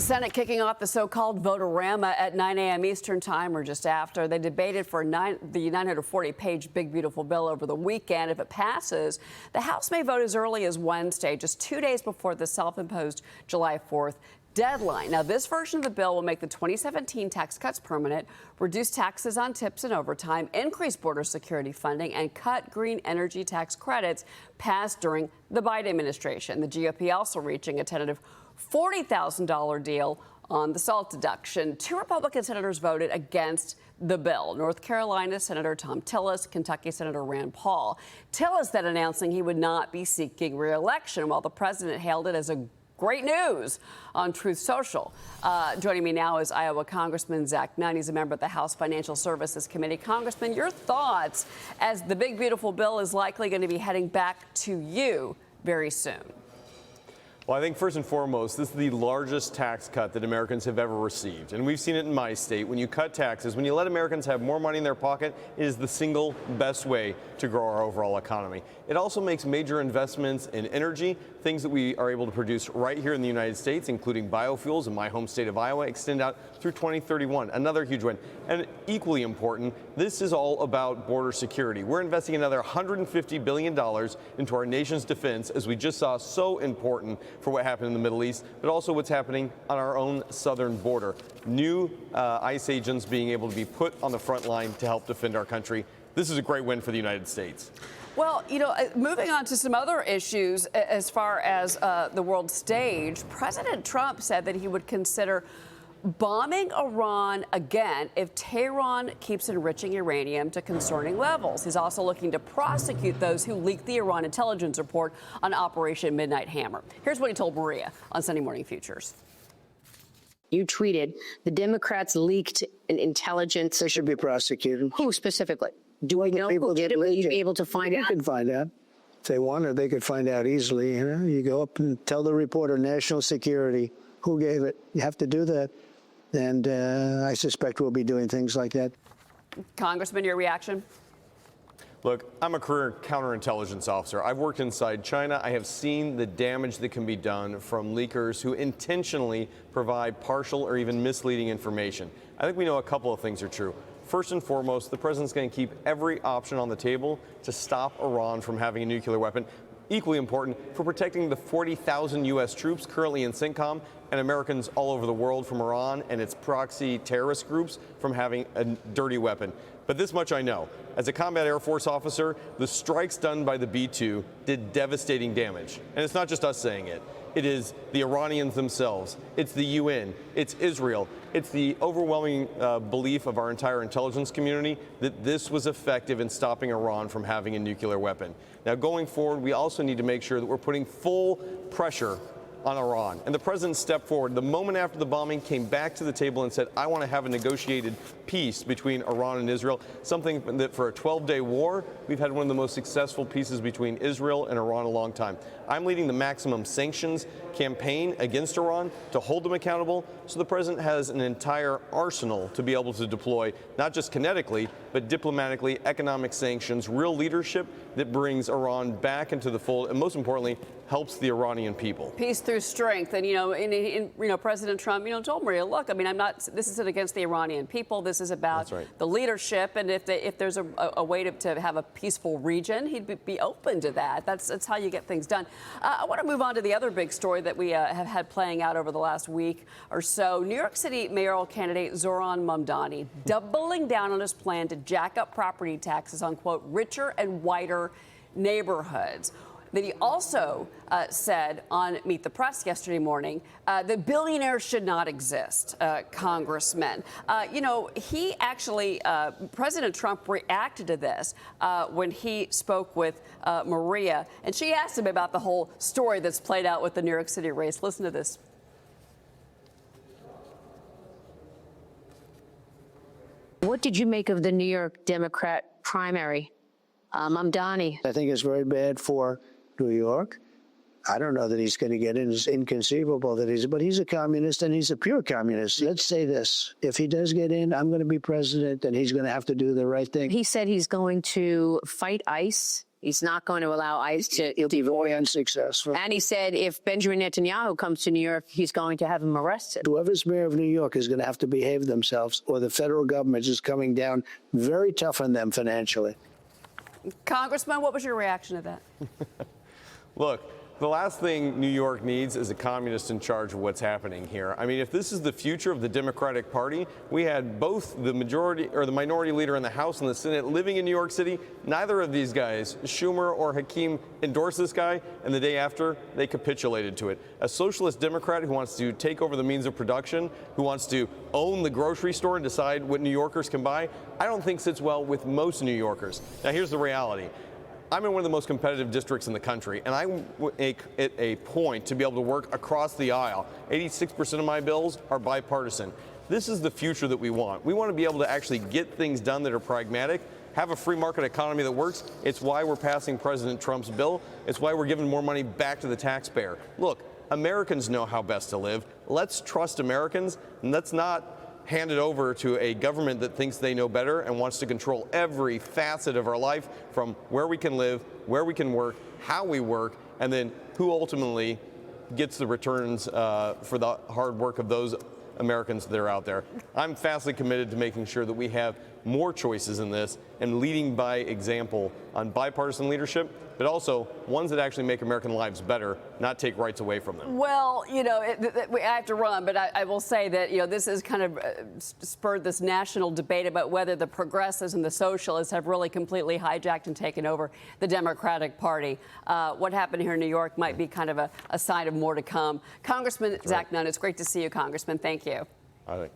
Senate kicking off the so-called vote-a-rama at 9 a.m. Eastern time, or just after. They debated for the 940-page Big Beautiful Bill over the weekend. If it passes, the House may vote as early as Wednesday, just 2 days before the self-imposed July 4th deadline. Now, this version of the bill will make the 2017 tax cuts permanent, reduce taxes on tips and overtime, increase border security funding, and cut green energy tax credits passed during the Biden administration. The GOP also reaching a tentative $40,000 deal on the SALT deduction. 2 Republican senators voted against the bill. North Carolina Senator Tom Tillis, Kentucky Senator Rand Paul. Tillis then announcing he would not be seeking re-election, while the president hailed it as a great news on Truth Social. Joining me now is Iowa Congressman Zach Nunn. He's a member of the House Financial Services Committee. Congressman, your thoughts as the Big Beautiful Bill is likely going to be heading back to you very soon? Well, I think first and foremost, this is the largest tax cut that Americans have ever received. And we've seen it in my state. When you cut taxes, when you let Americans have more money in their pocket, it is the single best way to grow our overall economy. It also makes major investments in energy, things that we are able to produce right here in the United States, including biofuels in my home state of Iowa, extend out through 2031. Another huge win. And equally important, this is all about border security. We're investing another $150 billion into our nation's defense, as we just saw, so important for what happened in the Middle East, but also what's happening on our own southern border. New ICE agents being able to be put on the front line to help defend our country. This is a great win for the United States. Well, you know, moving on to some other issues as far as the world stage, President Trump said that he would consider bombing Iran again if Tehran keeps enriching uranium to concerning levels. He's also looking to prosecute those who leaked the Iran intelligence report on Operation Midnight Hammer. Here's what he told Maria on Sunday Morning Futures. You tweeted the Democrats leaked an intelligence. They should be prosecuted. Who specifically? Do we know who did it? Will you be able to find out? They can find out. If they wanted, they could find out easily. You know, you go up and tell the reporter, national security, who gave it. You have to do that. And I suspect we'll be doing things like that. Congressman, your reaction? Look, I'm a career counterintelligence officer. I've worked inside China. I have seen the damage that can be done from leakers who intentionally provide partial or even misleading information. I think we know a couple of things are true. First and foremost, the president's going to keep every option on the table to stop Iran from having a nuclear weapon. Equally important, for protecting the 40,000 U.S. troops currently in CENTCOM and Americans all over the world from Iran and its proxy terrorist groups from having a dirty weapon. But this much I know. As a combat Air Force officer, the strikes done by the B-2 did devastating damage. And it's not just us saying it. It is the Iranians themselves. It's the UN. It's Israel. It's the overwhelming belief of our entire intelligence community that this was effective in stopping Iran from having a nuclear weapon. Now, going forward, we also need to make sure that we're putting full pressure on Iran. And the president stepped forward the moment after the bombing, came back to the table and said, I want to have a negotiated peace between Iran and Israel, something that for a 12-day war, we've had one of the most successful peaces between Israel and Iran in a long time. I'm leading the maximum sanctions campaign against Iran to hold them accountable, so the president has an entire arsenal to be able to deploy, not just kinetically, but diplomatically, economic sanctions, real leadership that brings Iran back into the fold, and most importantly, helps the Iranian people. Peace through strength. And, President Trump, told Maria, look, I mean, this isn't against the Iranian people. This is about the leadership. And if there's a way to have a peaceful region, he'd be open to that. That's how you get things done. I want to move on to the other big story that we have had playing out over the last week or so. New York City mayoral candidate Zoran Mamdani doubling down on his plan to jack up property taxes on, quote, richer and whiter neighborhoods. That he also said on Meet the Press yesterday morning that billionaires should not exist, congressmen. He actually, President Trump reacted to this when he spoke with Maria, and she asked him about the whole story that's played out with the New York City race. Listen to this. What did you make of the New York Democrat primary? Mamdani. I think it's very bad for New York. I don't know that he's going to get in. It's inconceivable that but he's a communist, and he's a pure communist. Let's say this. If he does get in, I'm going to be president, and he's going to have to do the right thing. He said he's going to fight ICE He's not going to allow ICE to. He'll be very unsuccessful. And he said if Benjamin Netanyahu comes to New York, he's going to have him arrested. Whoever's mayor of New York is going to have to behave themselves, or the federal government is coming down very tough on them financially. Congressman, what was your reaction to that? Look, the last thing New York needs is a communist in charge of what's happening here. I mean, if this is the future of the Democratic Party, we had both the majority or the minority leader in the House and the Senate living in New York City. Neither of these guys, Schumer or Hakeem, endorsed this guy, and the day after, they capitulated to it. A socialist Democrat who wants to take over the means of production, who wants to own the grocery store and decide what New Yorkers can buy, I don't think sits well with most New Yorkers. Now, here's the reality. I'm in one of the most competitive districts in the country, and I make it a point to be able to work across the aisle. 86% of my bills are bipartisan. This is the future that we want. We want to be able to actually get things done that are pragmatic, have a free market economy that works. It's why we're passing President Trump's bill. It's why we're giving more money back to the taxpayer. Look, Americans know how best to live. Let's trust Americans, and let's not hand it over to a government that thinks they know better and wants to control every facet of our life, from where we can live, where we can work, how we work, and then who ultimately gets the returns for the hard work of those Americans that are out there. I'm fastly committed to making sure that we have more choices in this and leading by example on bipartisan leadership, but also ones that actually make American lives better, not take rights away from them. Well, you know, I have to run, but I will say that, you know, this has kind of spurred this national debate about whether the progressives and the socialists have really completely hijacked and taken over the Democratic Party. What happened here in New York might be kind of a sign of more to come. Congressman Zach Nunn, it's great to see you, Congressman. Thank you. All right.